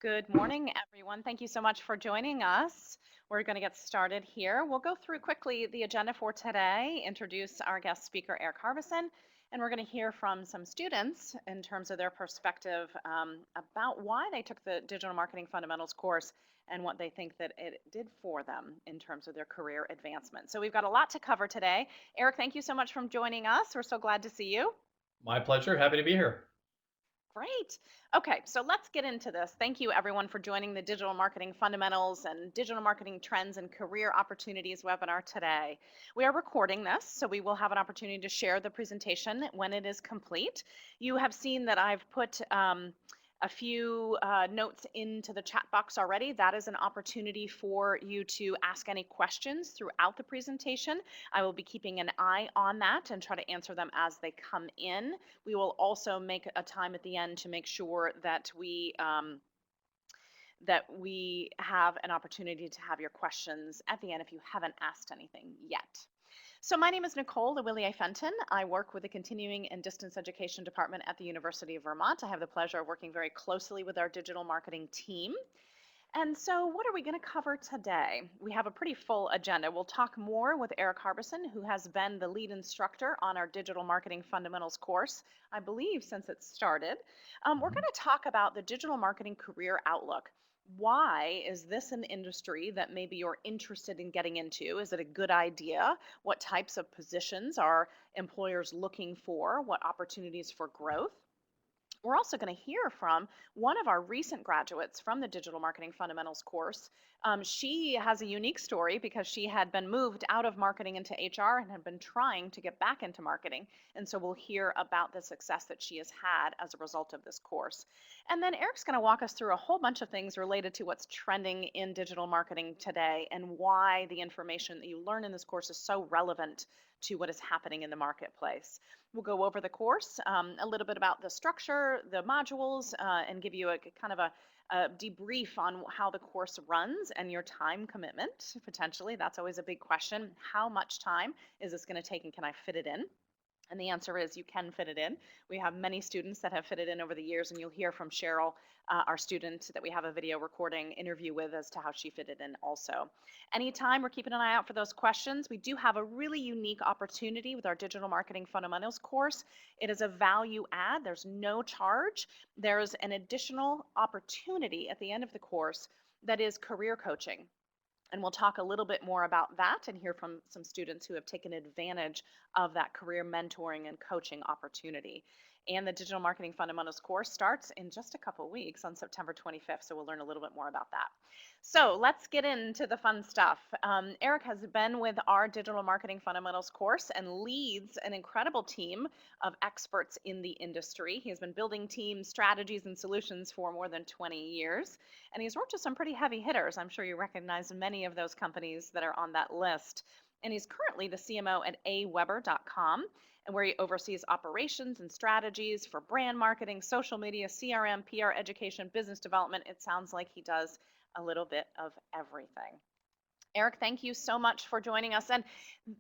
Good morning, everyone. Thank you so much for joining us. We're going to get started here. We'll go through quickly the agenda for today, introduce our guest speaker, Eric Harbison, and we're going to hear from some students in terms of their perspective about why they took the Digital Marketing Fundamentals course and what they think that it did for them in terms of their career advancement. So we've got a lot to cover today. Eric, thank you so much for joining us. We're so glad to see you. My pleasure. Happy to be here. Great. Okay, so let's get into this. Thank you, everyone, for joining the Digital Marketing Fundamentals and Digital Marketing Trends and Career Opportunities webinar today. We are recording this, so we will have an opportunity to share the presentation when it is complete. You have seen that I've put a few notes into the chat box already. That is an opportunity for you to ask any questions throughout the presentation. I will be keeping an eye on that and try to answer them as they come in. We will also make a time at the end to make sure that we have an opportunity to have your questions at the end if you haven't asked anything yet. So my name is Nicole Lewillier Fenton. I work with the Continuing and Distance Education Department at the University of Vermont. I have the pleasure of working very closely with our digital marketing team. And so what are we going to cover today? We have a pretty full agenda. We'll talk more with Eric Harbison, who has been the lead instructor on our Digital Marketing Fundamentals course, I believe, since it started. We're going to talk about the digital marketing career outlook. Why is this an industry that maybe you're interested in getting into? Is it a good idea? What types of positions are employers looking for? What opportunities for growth? We're also going to hear from one of our recent graduates from the Digital Marketing Fundamentals course. She has a unique story because she had been moved out of marketing into HR and had been trying to get back into marketing. And so we'll hear about the success that she has had as a result of this course. And then Eric's going to walk us through a whole bunch of things related to what's trending in digital marketing today and why the information that you learn in this course is so relevant to what is happening in the marketplace. We'll go over the course, a little bit about the structure, the modules, and give you a kind of a debrief on how the course runs and your time commitment, potentially. That's always a big question. How much time is this going to take and can I fit it in? And the answer is you can fit it in. We have many students that have fit it in over the years, and you'll hear from Cheryl, our student that we have a video recording interview with as to how she fit it in also. Anytime, we're keeping an eye out for those questions. We do have a really unique opportunity with our Digital Marketing Fundamentals course. It is a value add. There's no charge. There's an additional opportunity at the end of the course that is career coaching. And we'll talk a little bit more about that and hear from some students who have taken advantage of that career mentoring and coaching opportunity. And the Digital Marketing Fundamentals course starts in just a couple of weeks on September 25th, so we'll learn a little bit more about that. So let's get into the fun stuff. Eric has been with our Digital Marketing Fundamentals course and leads an incredible team of experts in the industry. He has been building team strategies and solutions for more than 20 years, and he's worked with some pretty heavy hitters. I'm sure you recognize many of those companies that are on that list. And he's currently the CMO at aweber.com, and where he oversees operations and strategies for brand marketing, social media, CRM, PR, education, business development. It sounds like he does a little bit of everything. Eric, thank you so much for joining us. And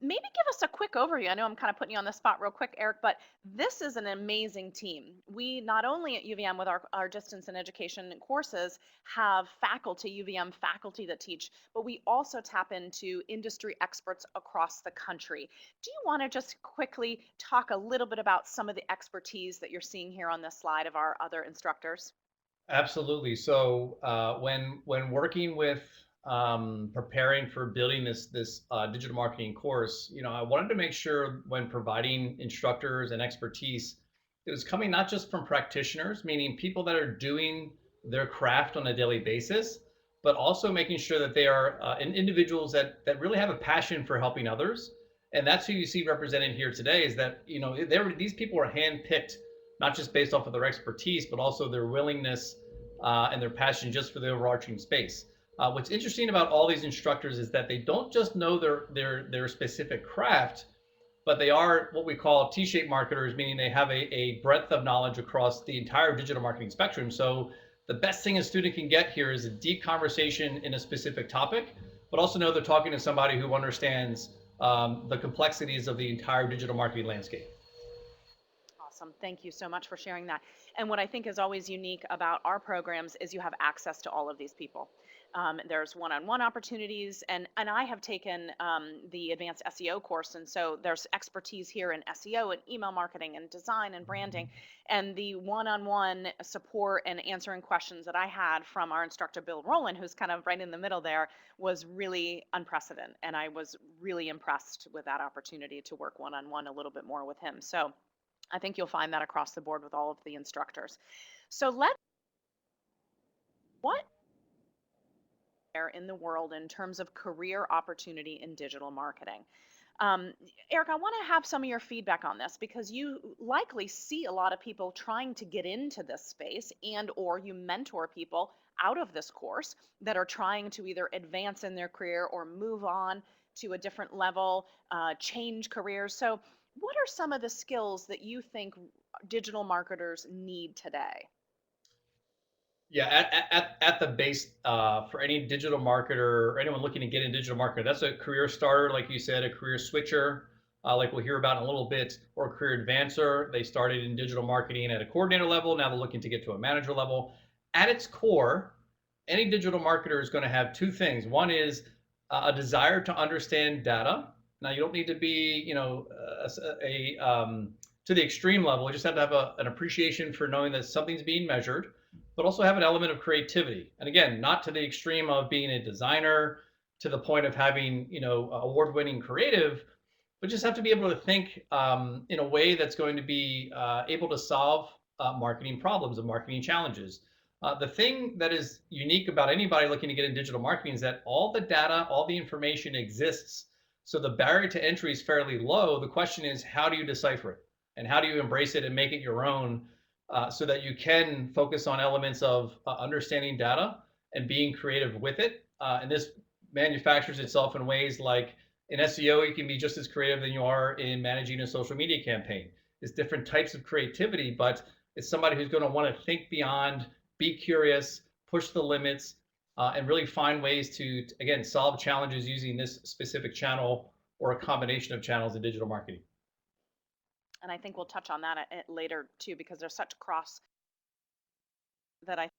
maybe give us a quick overview. I know I'm kind of putting you on the spot real quick, Eric, but this is an amazing team. We not only at UVM with our distance and education courses have faculty, UVM faculty that teach, but we also tap into industry experts across the country. Do you want to just quickly talk a little bit about some of the expertise that you're seeing here on this slide of our other instructors? Absolutely. So when working with preparing for building this digital marketing course, I wanted to make sure when providing instructors and expertise, it was coming not just from practitioners, meaning people that are doing their craft on a daily basis, but also making sure that they are individuals that really have a passion for helping others. And that's who you see represented here today. Is that these people are handpicked not just based off of their expertise, but also their willingness and their passion just for the overarching space. What's interesting about all these instructors is that they don't just know their specific craft, but they are what we call T-shaped marketers, meaning they have a breadth of knowledge across the entire digital marketing spectrum. So the best thing a student can get here is a deep conversation in a specific topic, but also know they're talking to somebody who understands the complexities of the entire digital marketing landscape. Awesome. Thank you so much for sharing that. And what I think is always unique about our programs is you have access to all of these people. There's one-on-one opportunities, and I have taken the advanced SEO course, and so there's expertise here in SEO and email marketing and design and branding, and the one-on-one support and answering questions that I had from our instructor Bill Rowland, who's kind of right in the middle there, was really unprecedented, and I was really impressed with that opportunity to work one-on-one a little bit more with him. So I think you'll find that across the board with all of the instructors. So what there in the world in terms of career opportunity in digital marketing? Um, Eric, I want to have some of your feedback on this because you likely see a lot of people trying to get into this space, and or you mentor people out of this course that are trying to either advance in their career or move on to a different level, change careers. So what are some of the skills that you think digital marketers need today? Yeah, at the base, for any digital marketer or anyone looking to get in digital marketing, that's a career starter, like you said, a career switcher, like we'll hear about in a little bit, or a career advancer. They started in digital marketing at a coordinator level. Now they're looking to get to a manager level. At its core, any digital marketer is going to have two things. One is a desire to understand data. Now you don't need to be, to the extreme level. You just have to have an appreciation for knowing that something's being measured, but also have an element of creativity. And again, not to the extreme of being a designer to the point of having, award-winning creative, but just have to be able to think in a way that's going to be able to solve marketing problems and marketing challenges. The thing that is unique about anybody looking to get in digital marketing is that all the data, all the information exists. So the barrier to entry is fairly low. The question is, how do you decipher it? And how do you embrace it and make it your own, so that you can focus on elements of understanding data and being creative with it. And this manufactures itself in ways like in SEO, you can be just as creative than you are in managing a social media campaign. It's different types of creativity, but it's somebody who's going to want to think beyond, be curious, push the limits, and really find ways to, again, solve challenges using this specific channel or a combination of channels in digital marketing. And I think we'll touch on that later too, because there's such cross that I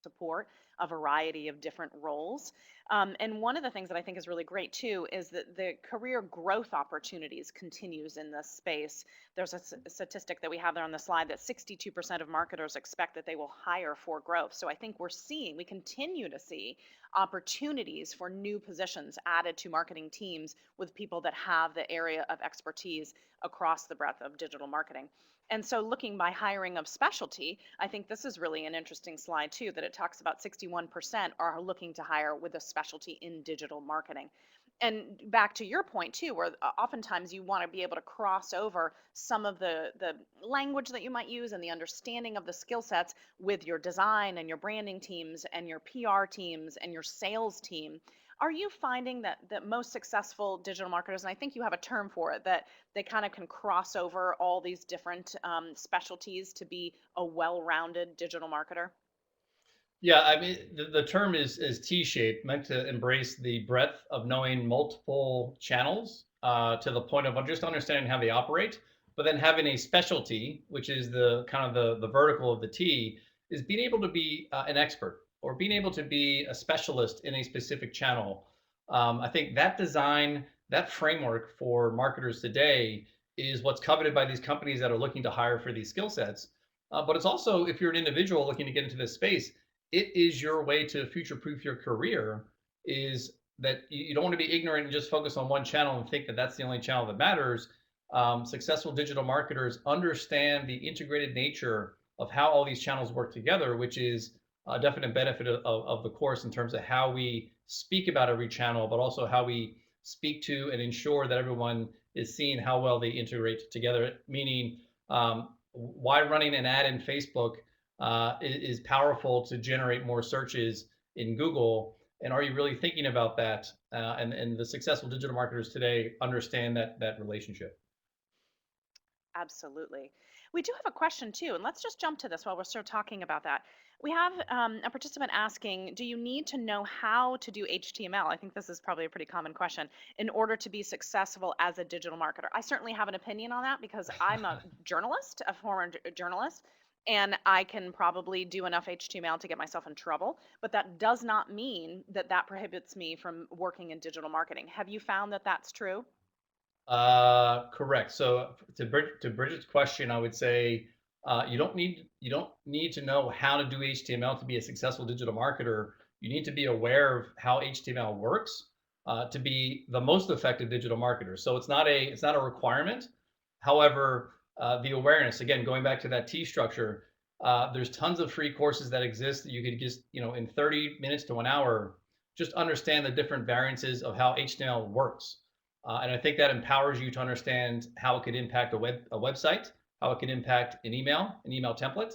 support a variety of different roles. And one of the things that I think is really great too is that the career growth opportunities continues in this space. There's a statistic that we have there on the slide that 62% of marketers expect that they will hire for growth. So I think we continue to see opportunities for new positions added to marketing teams with people that have the area of expertise across the breadth of digital marketing. And so looking by hiring of specialty, I think this is really an interesting slide too, that it talks about 61% are looking to hire with a specialty in digital marketing. And back to your point too, where oftentimes you want to be able to cross over some of the language that you might use and the understanding of the skill sets with your design and your branding teams and your PR teams and your sales team. Are you finding that most successful digital marketers, and I think you have a term for it, that they kind of can cross over all these different specialties to be a well-rounded digital marketer? Yeah, I mean, the term is T-shaped, meant to embrace the breadth of knowing multiple channels, to the point of just understanding how they operate, but then having a specialty, which is the kind of the vertical of the T, is being able to be an expert or being able to be a specialist in a specific channel. I think that design, that framework for marketers today is what's coveted by these companies that are looking to hire for these skill sets. But it's also, if you're an individual looking to get into this space, it is your way to future proof your career, is that you don't want to be ignorant and just focus on one channel and think that that's the only channel that matters. Successful digital marketers understand the integrated nature of how all these channels work together, which is a definite benefit of the course in terms of how we speak about every channel, but also how we speak to and ensure that everyone is seeing how well they integrate together. Meaning, why running an ad in Facebook is powerful to generate more searches in Google, and are you really thinking about that? And the successful digital marketers today understand that relationship. Absolutely. We do have a question too, and let's just jump to this while we're still talking about that. We have a participant asking, do you need to know how to do HTML? I think this is probably a pretty common question in order to be successful as a digital marketer. I certainly have an opinion on that because I'm a journalist, a former journalist, and I can probably do enough HTML to get myself in trouble, but that does not mean that that prohibits me from working in digital marketing. Have you found that that's true? Correct. So to Bridget's question, I would say you don't need to know how to do HTML to be a successful digital marketer. You need to be aware of how HTML works to be the most effective digital marketer. So it's not a requirement. However, the awareness, again, going back to that T structure, there's tons of free courses that exist that you could just, in 30 minutes to 1 hour, just understand the different variances of how HTML works. And I think that empowers you to understand how it could impact a website, how it could impact an email template.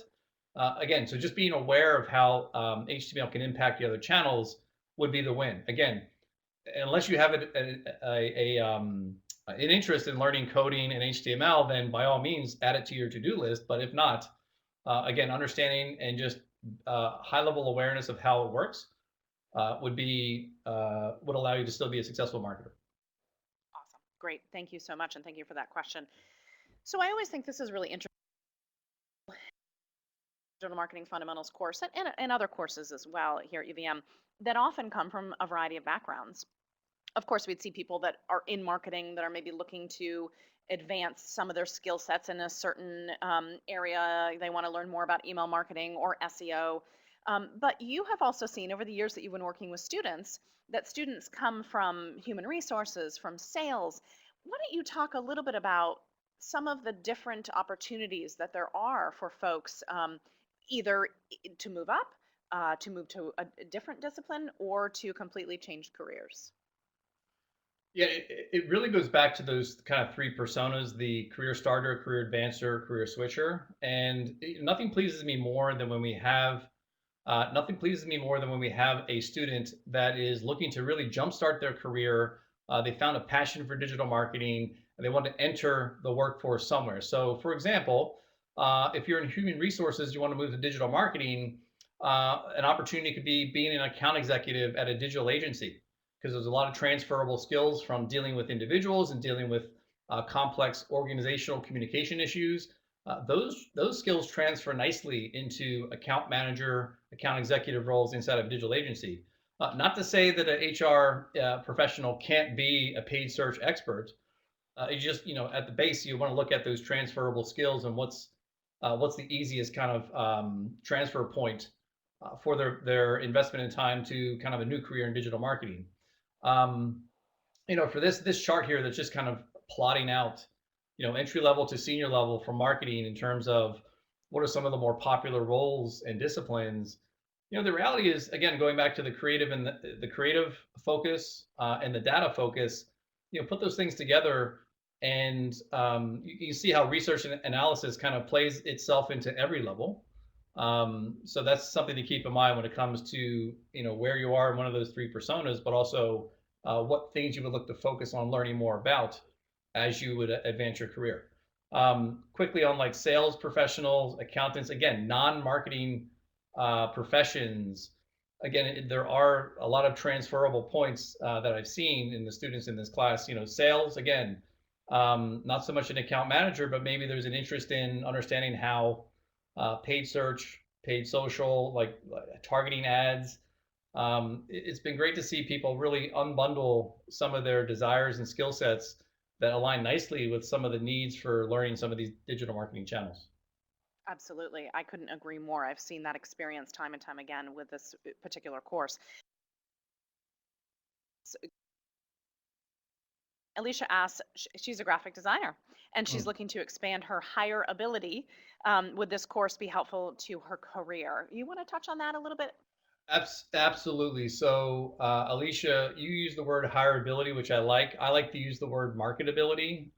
Again, so just being aware of how HTML can impact the other channels would be the win. Again, unless you have an interest in learning coding and HTML, then by all means add it to your to-do list. But if not, again, understanding and just high-level awareness of how it works would allow you to still be a successful marketer. Awesome. Great. Thank you so much. And thank you for that question. So I always think this is really interesting. Digital marketing fundamentals course and other courses as well here at UVM that often come from a variety of backgrounds. Of course, we'd see people that are in marketing that are maybe looking to advance some of their skill sets in a certain area. They want to learn more about email marketing or SEO. But you have also seen over the years that you've been working with students that students come from human resources, from sales. Why don't you talk a little bit about some of the different opportunities that there are for folks either to move up, to move to a different discipline, or to completely change careers? Yeah, it really goes back to those kind of three personas: the career starter, career advancer, career switcher. And nothing pleases me more than when we have nothing pleases me more than when we have a student that is looking to really jumpstart their career. They found a passion for digital marketing and they want to enter the workforce somewhere. So, for example, if you're in human resources, you want to move to digital marketing, an opportunity could be being an account executive at a digital agency because there's a lot of transferable skills from dealing with individuals and dealing with complex organizational communication issues. Those skills transfer nicely into account manager, account executive roles inside of a digital agency. Not to say that an HR professional can't be a paid search expert. You just, at the base, you want to look at those transferable skills and what's the easiest kind of transfer point for their investment in time to kind of a new career in digital marketing. Um, for this chart here that's just kind of plotting out, entry level to senior level for marketing in terms of what are some of the more popular roles and disciplines. The reality is, again, going back to the creative and the creative focus and the data focus, put those things together and you see how research and analysis kind of plays itself into every level. So that's something to keep in mind when it comes to where you are in one of those three personas, but also what things you would look to focus on learning more about as you would advance your career. Quickly on like sales professionals, accountants, again, non-marketing professions. Again, there are a lot of transferable points that I've seen in the students in this class. Sales, again, not so much an account manager, but maybe there's an interest in understanding how paid search, paid social, like targeting ads. It's been great to see people really unbundle some of their desires and skill sets that align nicely with some of the needs for learning some of these digital marketing channels. Absolutely. I couldn't agree more. I've seen that experience time and time again with this particular course. So Alicia asks, she's a graphic designer and she's Mm. looking to expand her higher ability. Would this course be helpful to her career? You want to touch on that a little bit? Absolutely. So, Alicia, you use the word hireability, which I like. I like to use the word marketability.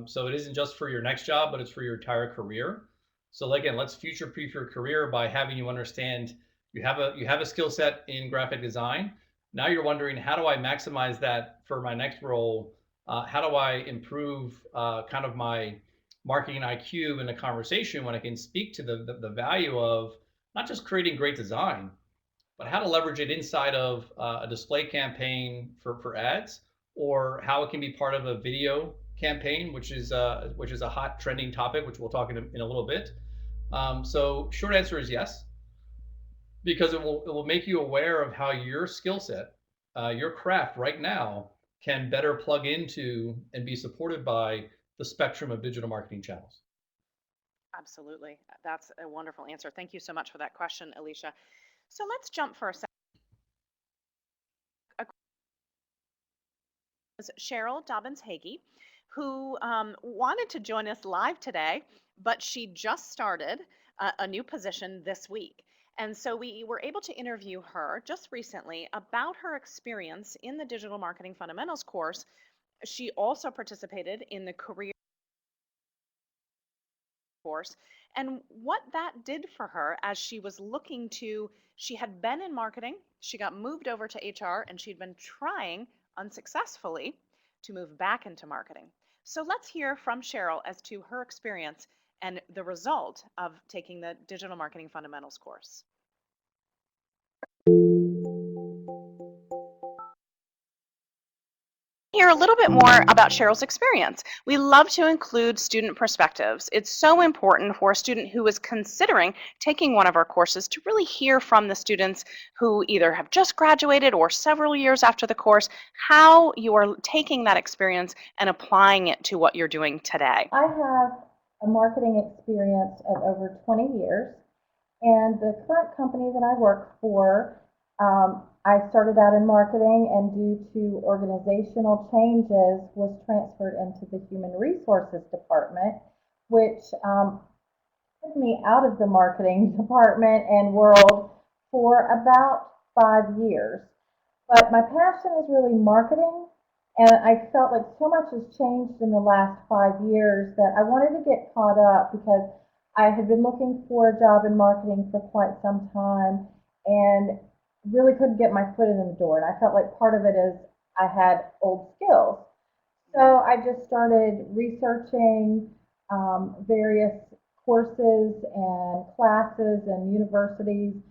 So it isn't just for your next job, but it's for your entire career. So again, let's future-proof your career by having you understand you have a skill set in graphic design. Now you're wondering, how do I maximize that for my next role? How do I improve kind of my marketing IQ in a conversation when I can speak to the value of not just creating great design, but how to leverage it inside of a display campaign for ads, or how it can be part of a video campaign, which is a hot trending topic, which we'll talk in a little bit. So short answer is yes, because it will make you aware of how your skill set, your craft right now can better plug into and be supported by the spectrum of digital marketing channels. Absolutely. That's a wonderful answer. Thank you so much for that question, Alicia. So let's jump for a second. Cheryl Dobbins Hagee, who wanted to join us live today, but she just started a new position this week. And so we were able to interview her just recently about her experience in the Digital Marketing Fundamentals course. She also participated in the career course and what that did for her as she was looking to, she had been in marketing, she got moved over to HR, and she'd been trying unsuccessfully to move back into marketing. So let's hear from Cheryl as to her experience and the result of taking the Digital Marketing Fundamentals course. Hear a little bit more about Cheryl's experience. We love to include student perspectives. It's so important for a student who is considering taking one of our courses to really hear from the students who either have just graduated or several years after the course, how you are taking that experience and applying it to what you're doing today. I have a marketing experience of over 20 years, and the current company that I work for, I started out in marketing, and due to organizational changes, was transferred into the human resources department, which took me out of the marketing department and world for about 5 years. But my passion is really marketing, and I felt like so much has changed in the last 5 years that I wanted to get caught up because I had been looking for a job in marketing for quite some time and really couldn't get my foot in the door. And I felt like part of it is I had old skills. So I just started researching various courses and classes and universities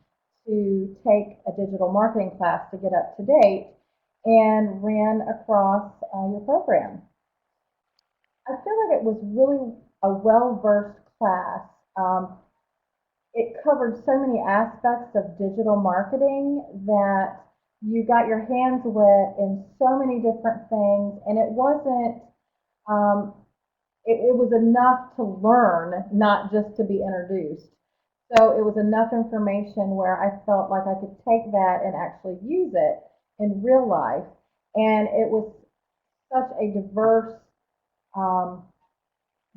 to take a digital marketing class to get up to date and ran across your program. I feel like it was really a well-versed class. It covered so many aspects of digital marketing that you got your hands wet in so many different things, and it wasn't, um, it was enough to learn, not just to be introduced. So it was enough information where I felt like I could take that and actually use it in real life. And it was such a diverse um,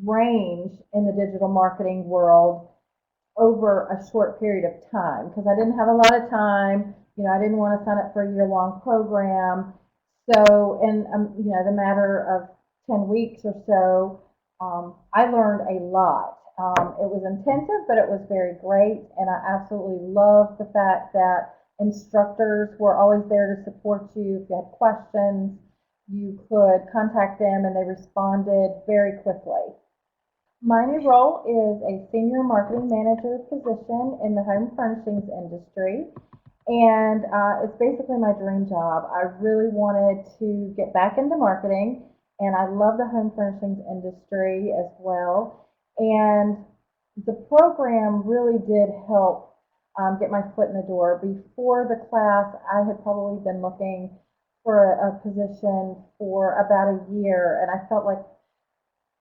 range in the digital marketing world over a short period of time because I didn't have a lot of time. You know, I didn't want to sign up for a year-long program. So, in the matter of 10 weeks or so, I learned a lot. It was intensive, but it was very great, and I absolutely loved the fact that instructors were always there to support you. If you had questions, you could contact them, and they responded very quickly. My new role is a senior marketing manager position in the home furnishings industry, and it's basically my dream job. I really wanted to get back into marketing, and I love the home furnishings industry as well. And the program really did help get my foot in the door. Before the class, I had probably been looking for a position for about a year, and I felt like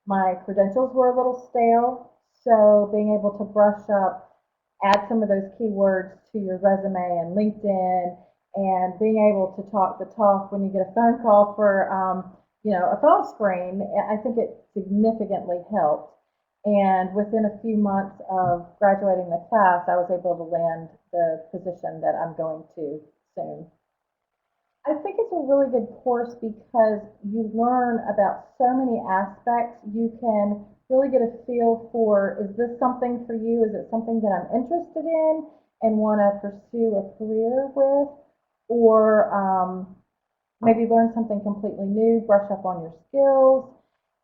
my credentials were a little stale, so being able to brush up, add some of those keywords to your resume and LinkedIn, and being able to talk the talk when you get a phone call for, a phone screen, I think it significantly helped. And within a few months of graduating the class, I was able to land the position that I'm going to soon. I think it's a really good course because you learn about so many aspects. You can really get a feel for, is this something for you? Is it something that I'm interested in and want to pursue a career with? Or maybe learn something completely new, brush up on your skills.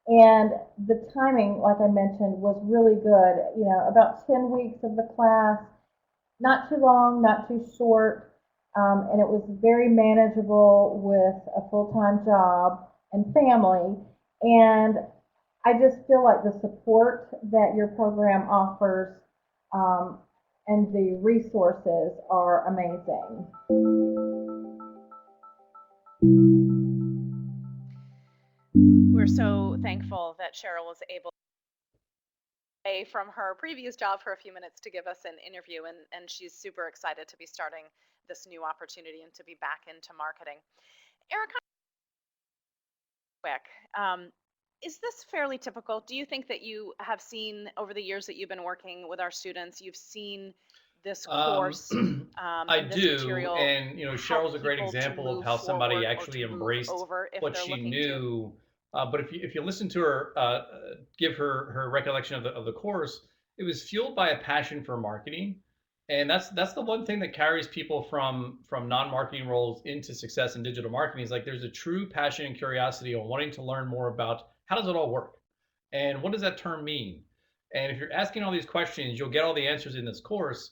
And the timing, like I mentioned, was really good. You know, about 10 weeks of the class, not too long, not too short, and it was very manageable with a full-time job and family. And I just feel like the support that your program offers um, and the resources are amazing. We're so thankful that Cheryl was able away from her previous job for a few minutes to give us an interview, and she's super excited to be starting this new opportunity and to be back into marketing. Erica, quick, is this fairly typical? Do you think that you have seen over the years that you've been working with our students, you've seen this course I and this do, material and help Cheryl's a great people to example of move how somebody forward or actually to move embraced over if what they're she looking to? knew. But if you listen to her give her recollection of the course, it was fueled by a passion for marketing, and that's the one thing that carries people from non-marketing roles into success in digital marketing. Is like there's a true passion and curiosity on wanting to learn more about how does it all work, and what does that term mean. And if you're asking all these questions, you'll get all the answers in this course.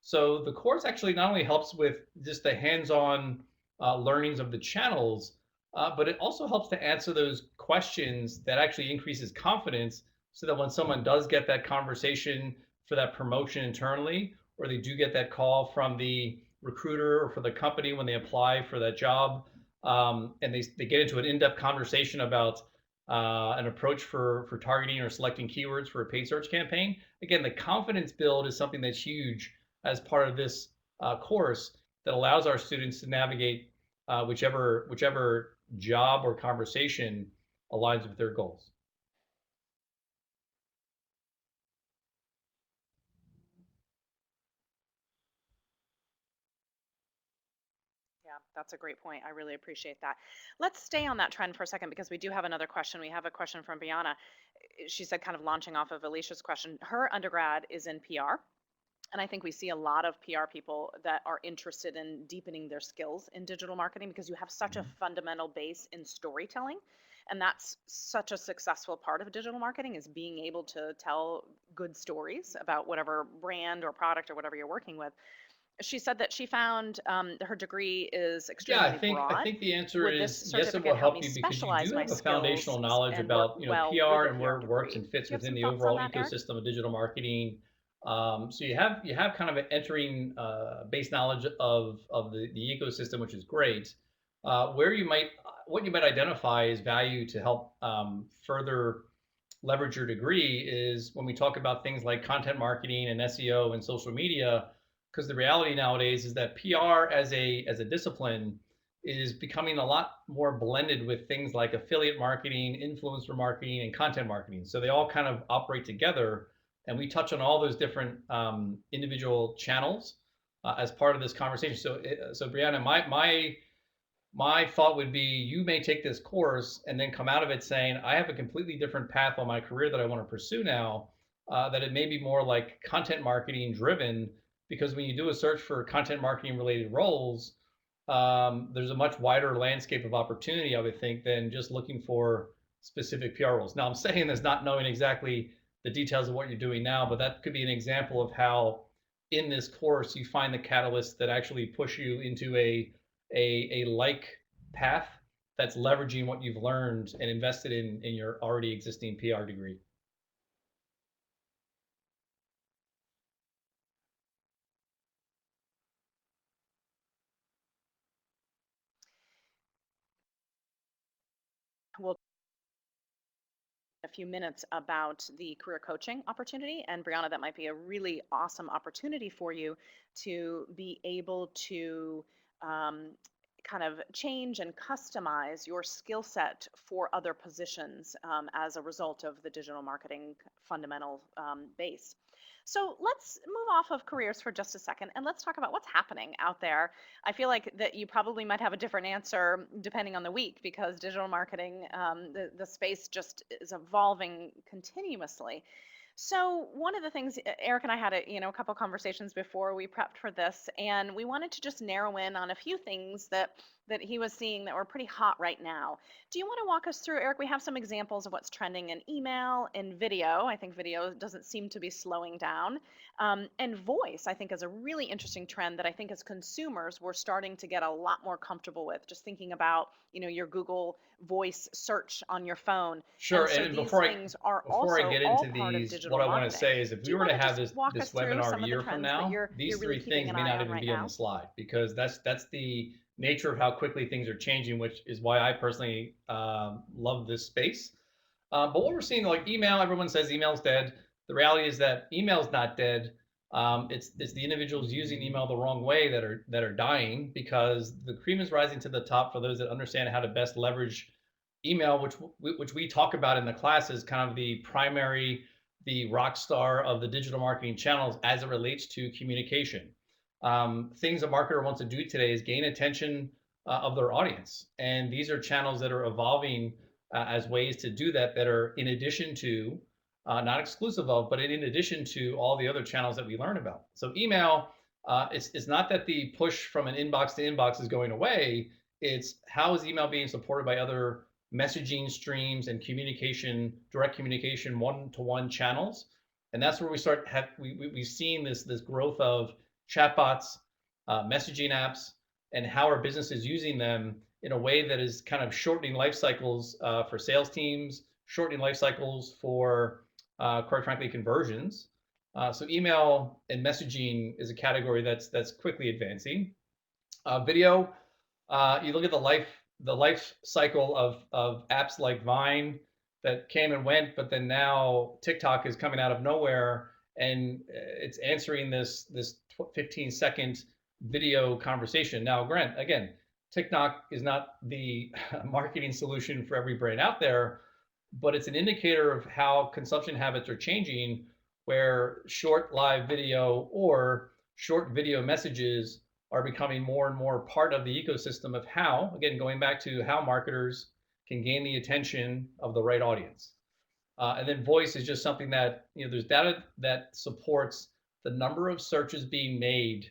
So the course actually not only helps with just the hands-on learnings of the channels, but it also helps to answer those questions that actually increases confidence so that when someone does get that conversation for that promotion internally, or they do get that call from the recruiter or for the company when they apply for that job, and they get into an in-depth conversation about an approach for targeting or selecting keywords for a paid search campaign. Again, the confidence build is something that's huge as part of this course that allows our students to navigate whichever job or conversation aligns with their goals. Yeah, that's a great point. I really appreciate that. Let's stay on that trend for a second because we do have another question. We have a question from Brianna. She said, kind of launching off of Alicia's question, her undergrad is in PR. And I think we see a lot of PR people that are interested in deepening their skills in digital marketing because you have such a fundamental base in storytelling. And that's such a successful part of digital marketing is being able to tell good stories about whatever brand or product or whatever you're working with. She said that she found her degree is Yeah, extremely I broad. think the answer Would this is yes, it will certificate help me help you because you specialize do my have a foundational skills knowledge and work about well with PR a and PR where it works degree? and fits Do you have within some the thoughts on overall that, Eric? ecosystem of digital marketing. So you have kind of an entering base knowledge of the ecosystem, which is great. Where you might what you might identify as value to help further leverage your degree is when we talk about things like content marketing and SEO and social media, because the reality nowadays is that PR as a discipline is becoming a lot more blended with things like affiliate marketing, influencer marketing, and content marketing. So they all kind of operate together, and we touch on all those different individual channels as part of this conversation. So Brianna, my thought would be you may take this course and then come out of it saying, I have a completely different path on my career that I want to pursue now, that it may be more like content marketing driven, because when you do a search for content marketing related roles, there's a much wider landscape of opportunity, I would think, than just looking for specific PR roles. Now, I'm saying this not knowing exactly the details of what you're doing now, but that could be an example of how in this course you find the catalysts that actually push you into a like path that's leveraging what you've learned and invested in your already existing PR degree. We'll a few minutes about the career coaching opportunity. And Brianna, that might be a really awesome opportunity for you to be able to um, kind of change and customize your skill set for other positions as a result of the digital marketing fundamental base. So let's move off of careers for just a second and let's talk about what's happening out there. I feel like that you probably might have a different answer depending on the week because digital marketing, the space just is evolving continuously. So one of the things Eric and I had a couple conversations before we prepped for this, and we wanted to just narrow in on a few things that that he was seeing that were pretty hot right now. Do you want to walk us through, Eric? We have some examples of what's trending in email and video. I think video doesn't seem to be slowing down. And voice, I think, is a really interesting trend that I think as consumers, we're starting to get a lot more comfortable with. Just thinking about, your Google voice search on your phone. Sure. And so And these things are before I also get all into part of these, what digital I want to marketing. say is, if Do we you were want to to have just walk this us through webinar some a of the year from trends that now, you're these really three keeping things an may eye not on even right be on now? the slide, because that's the nature of how quickly things are changing, which is why I personally love this space. But what we're seeing, like email, everyone says email's dead. The reality is that email's not dead. It's the individuals using email the wrong way that are dying, because the cream is rising to the top for those that understand how to best leverage email, which we talk about in the class as kind of the primary, the rock star of the digital marketing channels as it relates to communication. Things a marketer wants to do today is gain attention of their audience, and these are channels that are evolving as ways to do that, that are in addition to, not exclusive of, but in addition to all the other channels that we learn about. So email, it's not that the push from an inbox to inbox is going away. It's how is email being supported by other messaging streams and communication, direct communication, one-to-one channels. And that's where we've seen this growth of chatbots, messaging apps, and how our business is using them in a way that is kind of shortening life cycles for sales teams, shortening life cycles for, quite frankly, conversions. So email and messaging is a category that's quickly advancing. Video, you look at the life cycle of apps like Vine that came and went, but then now TikTok is coming out of nowhere, and it's answering this 15-second video conversation. Now, Grant, again, TikTok is not the marketing solution for every brand out there, but it's an indicator of how consumption habits are changing, where short live video or short video messages are becoming more and more part of the ecosystem of how, again, going back to how marketers can gain the attention of the right audience. And then voice is just something that, there's data that supports the number of searches being made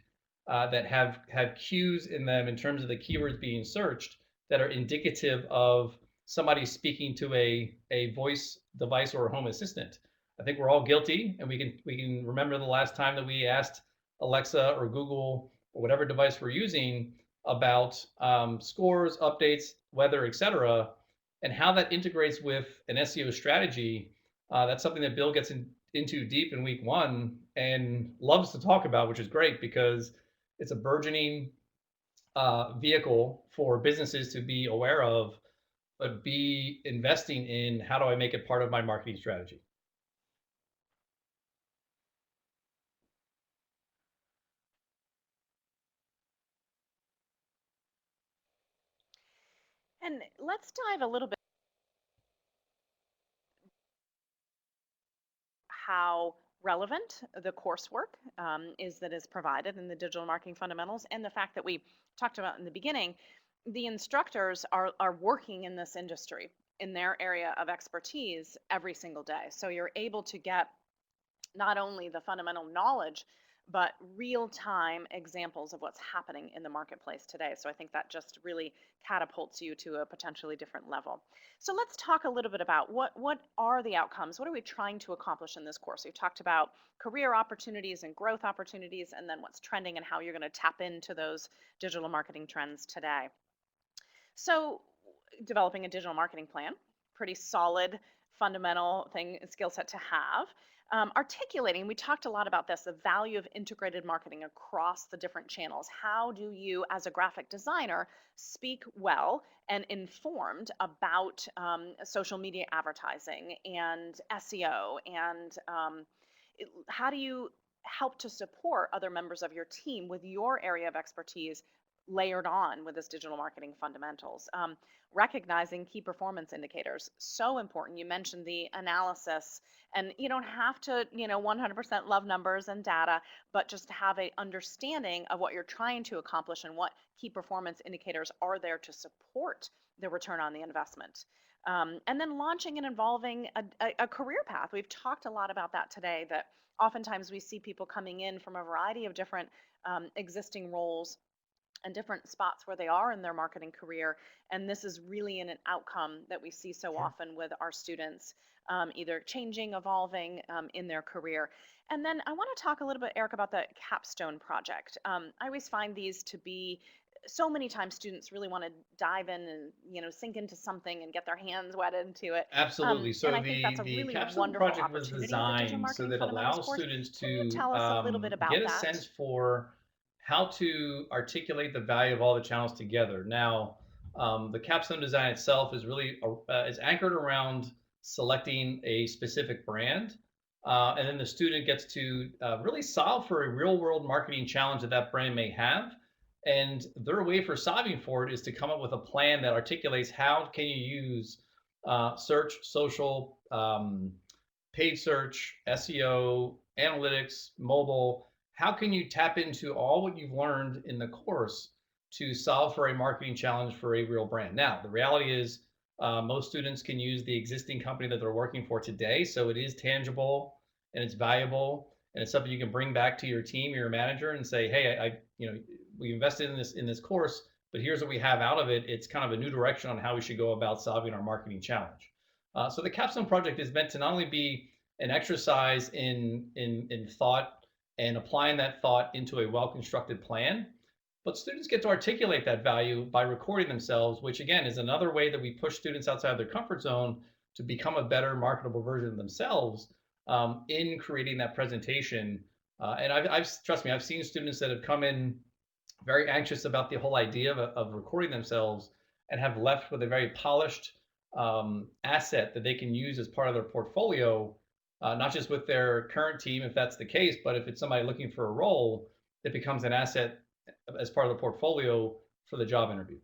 that have cues in them in terms of the keywords being searched that are indicative of somebody speaking to a voice device or a home assistant. I think we're all guilty, and we can remember the last time that we asked Alexa or Google or whatever device we're using about scores, updates, weather, etc., and how that integrates with an SEO strategy. That's something that Bill gets into deep in week one and loves to talk about, which is great because it's a burgeoning vehicle for businesses to be aware of, but be investing in how do I make it part of my marketing strategy. And let's dive a little bit how relevant the coursework is that is provided in the digital marketing fundamentals, and the fact that we talked about in the beginning, the instructors are working in this industry in their area of expertise every single day. So you're able to get not only the fundamental knowledge, but real-time examples of what's happening in the marketplace today. So I think that just really catapults you to a potentially different level. So let's talk a little bit about what are the outcomes? What are we trying to accomplish in this course? We've talked about career opportunities and growth opportunities, and then what's trending and how you're going to tap into those digital marketing trends today. So developing a digital marketing plan, pretty solid fundamental skill set to have. Articulating, we talked a lot about this, the value of integrated marketing across the different channels. How do you, as a graphic designer, speak well and informed about social media advertising and SEO, and how do you help to support other members of your team with your area of expertise layered on with this digital marketing fundamentals? Recognizing key performance indicators, so important. You mentioned the analysis, and you don't have to 100% love numbers and data, but just to have a understanding of what you're trying to accomplish and what key performance indicators are there to support the return on the investment. And then launching and involving a career path. We've talked a lot about that today, that oftentimes we see people coming in from a variety of different existing roles and different spots where they are in their marketing career. And this is really an outcome that we see so Sure. often with our students, either changing, evolving in their career. And then I want to talk a little bit, Eric, about the capstone project. I always find these to be so many times students really want to dive in and sink into something and get their hands wet into it. Absolutely. And So I think that's a the really capstone wonderful project was opportunity with digital designed so marketing that fundamentals allows course. students Can you to tell us a little bit get about a that? sense for how to articulate the value of all the channels together. Now, the capstone design itself is really is anchored around selecting a specific brand, and then the student gets to really solve for a real world marketing challenge that that brand may have. And their way for solving for it is to come up with a plan that articulates how can you use search, social, paid search, SEO, analytics, mobile. How can you tap into all what you've learned in the course to solve for a marketing challenge for a real brand? Now, the reality is most students can use the existing company that they're working for today. So it is tangible and it's valuable and it's something you can bring back to your team, your manager, and say, hey, we invested in this course, but here's what we have out of it. It's kind of a new direction on how we should go about solving our marketing challenge. So the capstone project is meant to not only be an exercise in thought and applying that thought into a well-constructed plan, but students get to articulate that value by recording themselves, which again is another way that we push students outside their comfort zone to become a better marketable version of themselves in creating that presentation. And trust me, I've seen students that have come in very anxious about the whole idea of recording themselves and have left with a very polished asset that they can use as part of their portfolio, not just with their current team, if that's the case, but if it's somebody looking for a role, it becomes an asset as part of the portfolio for the job interview.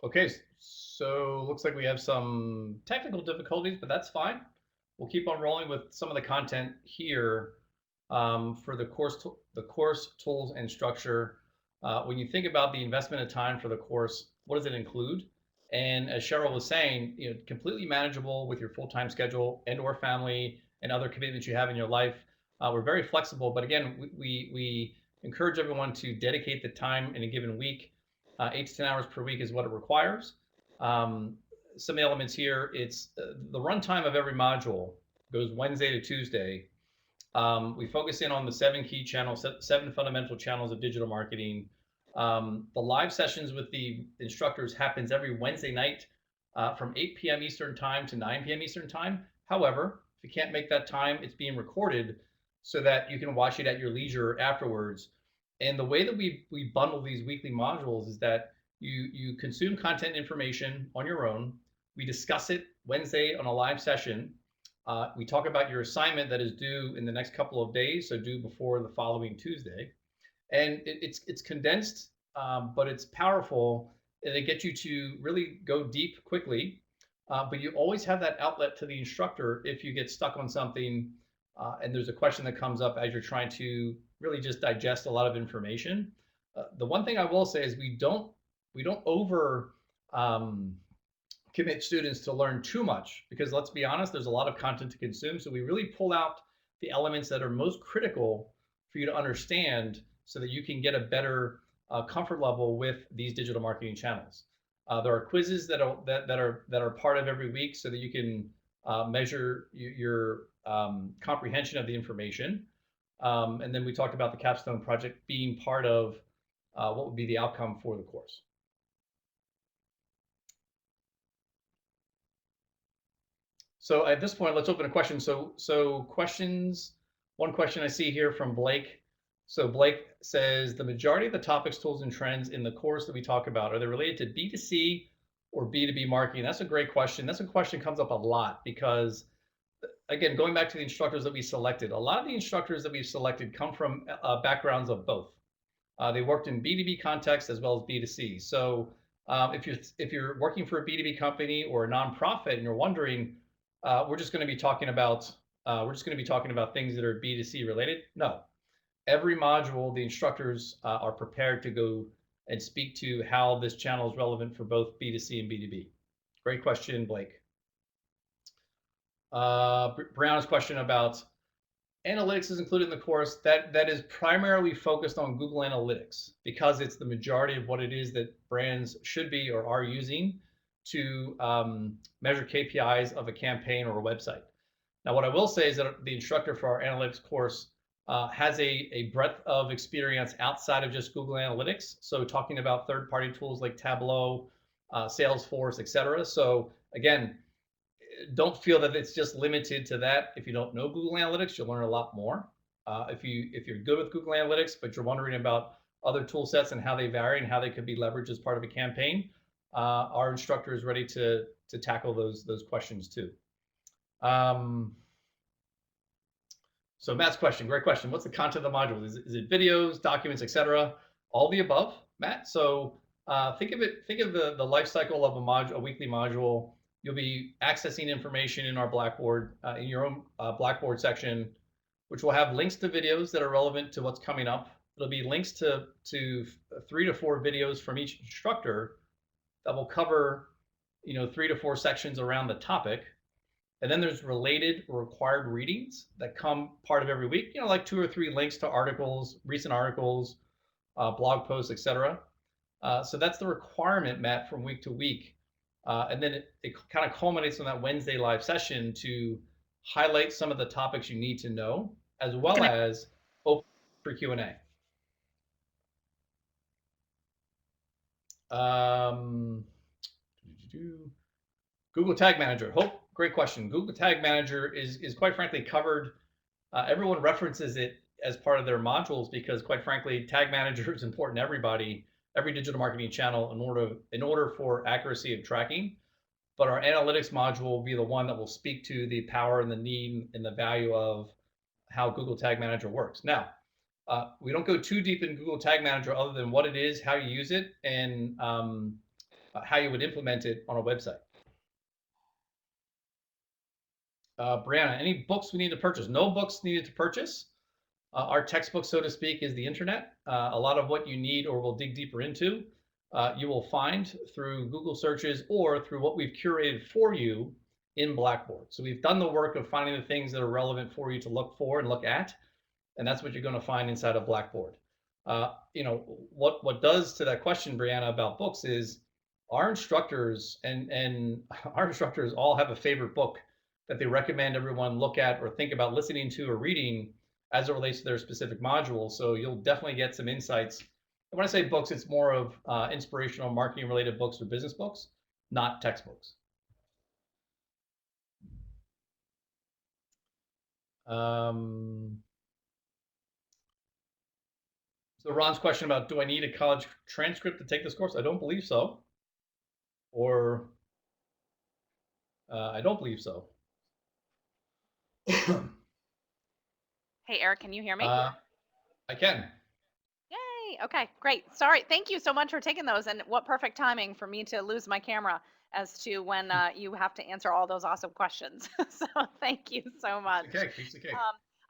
Okay, so looks like we have some technical difficulties, but that's fine. We'll keep on rolling with some of the content here for the course tools and structure. When you think about the investment of time for the course, what does it include? And as Cheryl was saying, completely manageable with your full-time schedule and/or family and other commitments you have in your life. We're very flexible, but again, we encourage everyone to dedicate the time in a given week. 8 to 10 hours per week is what it requires. Some elements here, it's the runtime of every module goes Wednesday to Tuesday. We focus in on the 7 key channels, 7 fundamental channels of digital marketing. The live sessions with the instructors happens every Wednesday night from 8 p.m. Eastern time to 9 p.m. Eastern time. However, if you can't make that time, it's being recorded so that you can watch it at your leisure afterwards. And the way that we bundle these weekly modules is that you consume content information on your own. We discuss it Wednesday on a live session. We talk about your assignment that is due in the next couple of days, so due before the following Tuesday. And it's condensed, but it's powerful, and it gets you to really go deep quickly. But you always have that outlet to the instructor if you get stuck on something and there's a question that comes up as you're trying to really just digest a lot of information. The one thing I will say is we don't over commit students to learn too much, because let's be honest, there's a lot of content to consume. So we really pull out the elements that are most critical for you to understand so that you can get a better comfort level with these digital marketing channels. There are quizzes that are part of every week so that you can measure your comprehension of the information. And then we talked about the capstone project being part of what would be the outcome for the course. So at this point, let's open a question. So questions. One question I see here from Blake. So Blake says, the majority of the topics, tools, and trends in the course that we talk about, are they related to B2C or B2B marketing? That's a great question. That's a question that comes up a lot because, again, going back to the instructors that we selected, a lot of the instructors that we've selected come from backgrounds of both. They worked in B2B context as well as B2C. So if you're working for a B2B company or a nonprofit and you're wondering, we're just going to be talking about things that are B2C related. No, every module, the instructors are prepared to go and speak to how this channel is relevant for both B2C and B2B. Great question, Blake. Brianna's question about analytics is included in the course. That is primarily focused on Google Analytics because it's the majority of what it is that brands should be or are using to measure KPIs of a campaign or a website. Now, what I will say is that the instructor for our analytics course has a breadth of experience outside of just Google Analytics. So talking about third-party tools like Tableau, Salesforce, etc. So again, don't feel that it's just limited to that. If you don't know Google Analytics, you'll learn a lot more. If you're good with Google Analytics, but you're wondering about other tool sets and how they vary and how they could be leveraged as part of a campaign, our instructor is ready to tackle those questions too. So Matt's question, great question. What's the content of the module? Is it videos, documents, etc.? All the above, Matt. So think of the life cycle of a module, a weekly module. You'll be accessing information in our Blackboard, in your own Blackboard section, which will have links to videos that are relevant to what's coming up. There'll be links to 3 to 4 videos from each instructor that will cover, 3 to 4 sections around the topic. And then there's related or required readings that come part of every week, like 2 or 3 links to articles, recent articles, blog posts, etc. So that's the requirement, Matt, from week to week. And then it kind of culminates on that Wednesday live session to highlight some of the topics you need to know, as well as open for Q&A. Google Tag Manager. Hope, great question. Google Tag Manager is quite frankly covered. Everyone references it as part of their modules because, quite frankly, Tag Manager is important to everybody, every digital marketing channel in order for accuracy of tracking. But our analytics module will be the one that will speak to the power and the need and the value of how Google Tag Manager works. Now, we don't go too deep in Google Tag Manager other than what it is, how you use it, and how you would implement it on a website. Brianna, any books we need to purchase? No books needed to purchase. Our textbook, so to speak, is the internet. A lot of what you need or will dig deeper into, you will find through Google searches or through what we've curated for you in Blackboard. So we've done the work of finding the things that are relevant for you to look for and look at, and that's what you're going to find inside of Blackboard. What does to that question, Brianna, about books is our instructors and our instructors all have a favorite book that they recommend everyone look at or think about listening to or reading as it relates to their specific module. So you'll definitely get some insights. And when I say books, it's more of inspirational marketing related books or business books, not textbooks. So Ron's question about, do I need a college transcript to take this course? I don't believe so. Or I don't believe so. Hey, Eric, can you hear me? I can. Yay. Okay, great. Sorry. Thank you so much for taking those. And what perfect timing for me to lose my camera as to when you have to answer all those awesome questions. So thank you so much. Okay, piece of cake.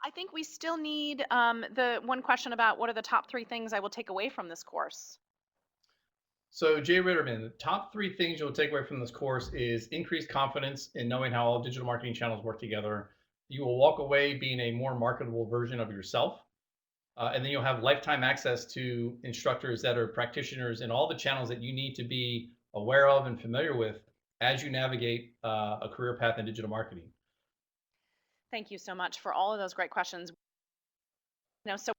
I think we still need the one question about what are the top 3 things I will take away from this course? So Jay Ritterman, the top 3 things you'll take away from this course is increased confidence in knowing how all digital marketing channels work together. You will walk away being a more marketable version of yourself. And then you'll have lifetime access to instructors that are practitioners in all the channels that you need to be aware of and familiar with as you navigate a career path in digital marketing. Thank you so much for all of those great questions. So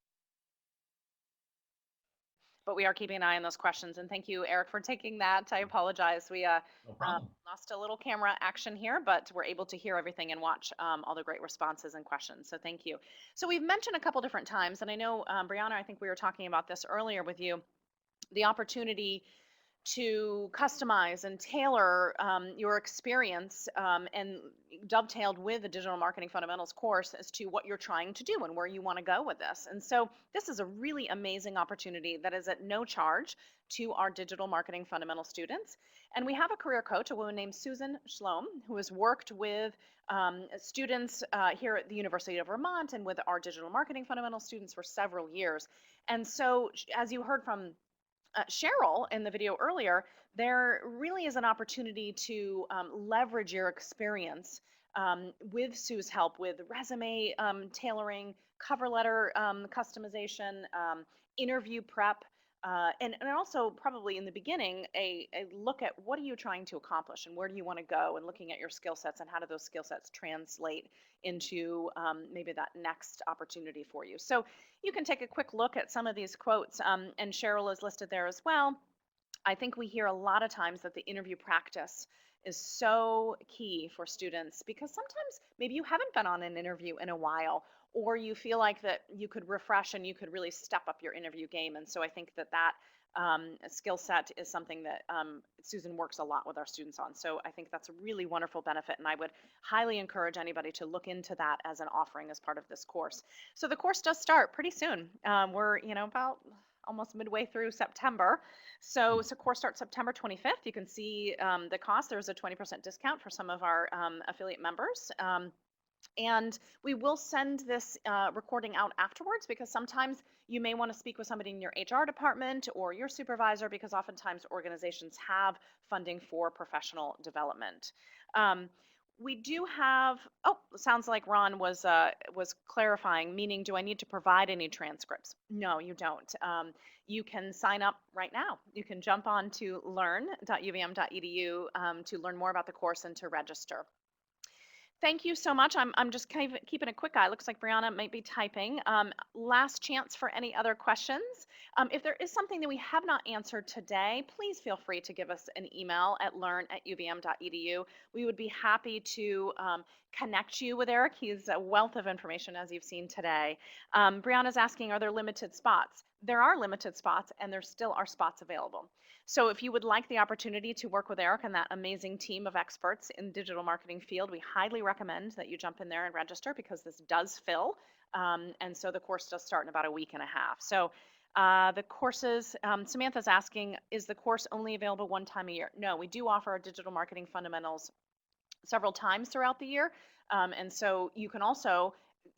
but we are keeping an eye on those questions. And thank you, Eric, for taking that. I apologize. We No problem. lost a little camera action here, but we're able to hear everything and watch all the great responses and questions. So thank you. So we've mentioned a couple different times, and I know, Brianna, I think we were talking about this earlier with you, the opportunity to customize and tailor your experience and dovetailed with the digital marketing fundamentals course as to what you're trying to do and where you want to go with this. And so this is a really amazing opportunity that is at no charge to our digital marketing fundamental students. And we have a career coach, a woman named Susan Schlom, who has worked with students here at the University of Vermont and with our digital marketing fundamental students for several years. And so as you heard from Cheryl in the video earlier, there really is an opportunity to leverage your experience with Sue's help with resume tailoring, cover letter customization, interview prep, and also probably in the beginning, a look at what are you trying to accomplish and where do you want to go, and looking at your skill sets and how do those skill sets translate into maybe that next opportunity for you. So you can take a quick look at some of these quotes, and Cheryl is listed there as well. I think we hear a lot of times that the interview practice is so key for students because sometimes maybe you haven't been on an interview in a while, or you feel like that you could refresh and you could really step up your interview game. And so I think that skill set is something that Susan works a lot with our students on. So I think that's a really wonderful benefit, and I would highly encourage anybody to look into that as an offering as part of this course. So the course does start pretty soon. We're about almost midway through September. So course starts September 25th. You can see the cost. There's a 20% discount for some of our affiliate members. And we will send this recording out afterwards because sometimes you may want to speak with somebody in your HR department or your supervisor, because oftentimes organizations have funding for professional development. We do have, sounds like Ron was clarifying, meaning do I need to provide any transcripts? No, you don't. You can sign up right now. You can jump on to learn.uvm.edu to learn more about the course and to register. Thank you so much. I'm just kind of keeping a quick eye. Looks like Brianna might be typing. Last chance for any other questions. If there is something that we have not answered today, please feel free to give us an email at learn@uvm.edu. We would be happy to connect you with Eric. He's a wealth of information, as you've seen today. Brianna's asking, are there limited spots? There are limited spots, and there still are spots available. So if you would like the opportunity to work with Eric and that amazing team of experts in the digital marketing field, we highly recommend that you jump in there and register, because this does fill. And so the course does start in about a week and a half. So the courses, Samantha's asking, is the course only available one time a year? No, we do offer our digital marketing fundamentals several times throughout the year. And so you can also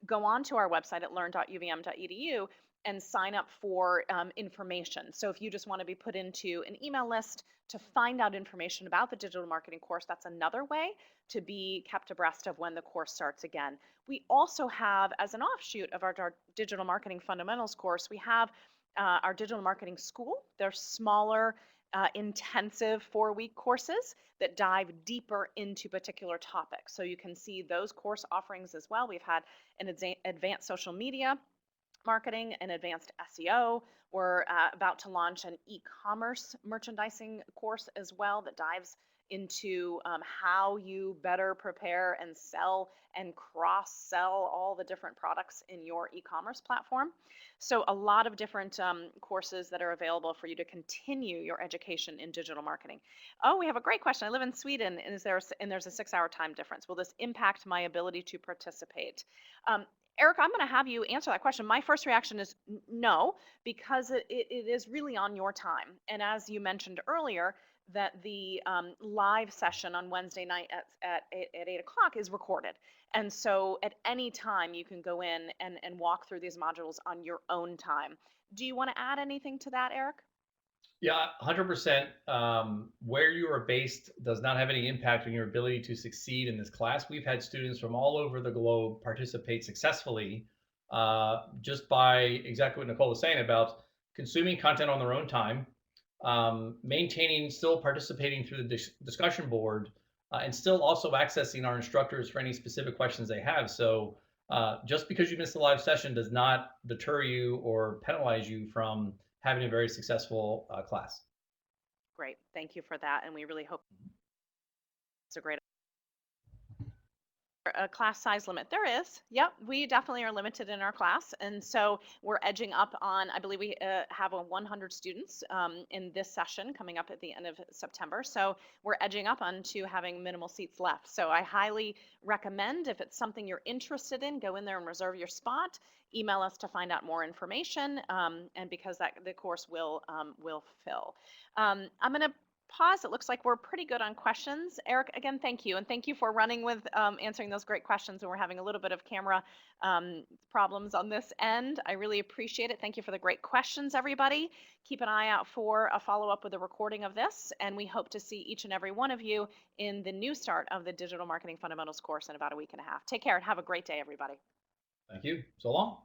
go on to our website at learn.uvm.edu and sign up for information. So if you just want to be put into an email list to find out information about the digital marketing course, that's another way to be kept abreast of when the course starts again. We also have, as an offshoot of our digital marketing fundamentals course, we have our digital marketing school. They're smaller, intensive 4-week courses that dive deeper into particular topics. So you can see those course offerings as well. We've had an advanced social media marketing and advanced SEO. We're about to launch an e-commerce merchandising course as well that dives into how you better prepare and sell and cross-sell all the different products in your e-commerce platform. So a lot of different courses that are available for you to continue your education in digital marketing. Oh, we have a great question. I live in Sweden, and there's a 6-hour time difference. Will this impact my ability to participate? Eric, I'm going to have you answer that question. My first reaction is no, because it is really on your time. And as you mentioned earlier, that the live session on Wednesday night at 8 o'clock is recorded. And so at any time you can go in and walk through these modules on your own time. Do you want to add anything to that, Eric? Yeah, 100%. Where you are based does not have any impact on your ability to succeed in this class. We've had students from all over the globe participate successfully just by exactly what Nicole was saying about consuming content on their own time, maintaining, still participating through the discussion board, and still also accessing our instructors for any specific questions they have. So just because you missed a live session does not deter you or penalize you from having a very successful class. Great. Thank you for that. And we really hope it's a great a class size limit. There is. Yep, we definitely are limited in our class, and so we're edging up on. I believe we have a 100 students in this session coming up at the end of September. So we're edging up on to having minimal seats left. So I highly recommend, if it's something you're interested in, go in there and reserve your spot. Email us to find out more information, and because that the course will fill. I'm going to pause. It looks like we're pretty good on questions. Eric, again, thank you. And thank you for running with answering those great questions. And we're having a little bit of camera problems on this end. I really appreciate it. Thank you for the great questions, everybody. Keep an eye out for a follow-up with a recording of this. And we hope to see each and every one of you in the new start of the Digital Marketing Fundamentals course in about a week and a half. Take care and have a great day, everybody. Thank you. So long.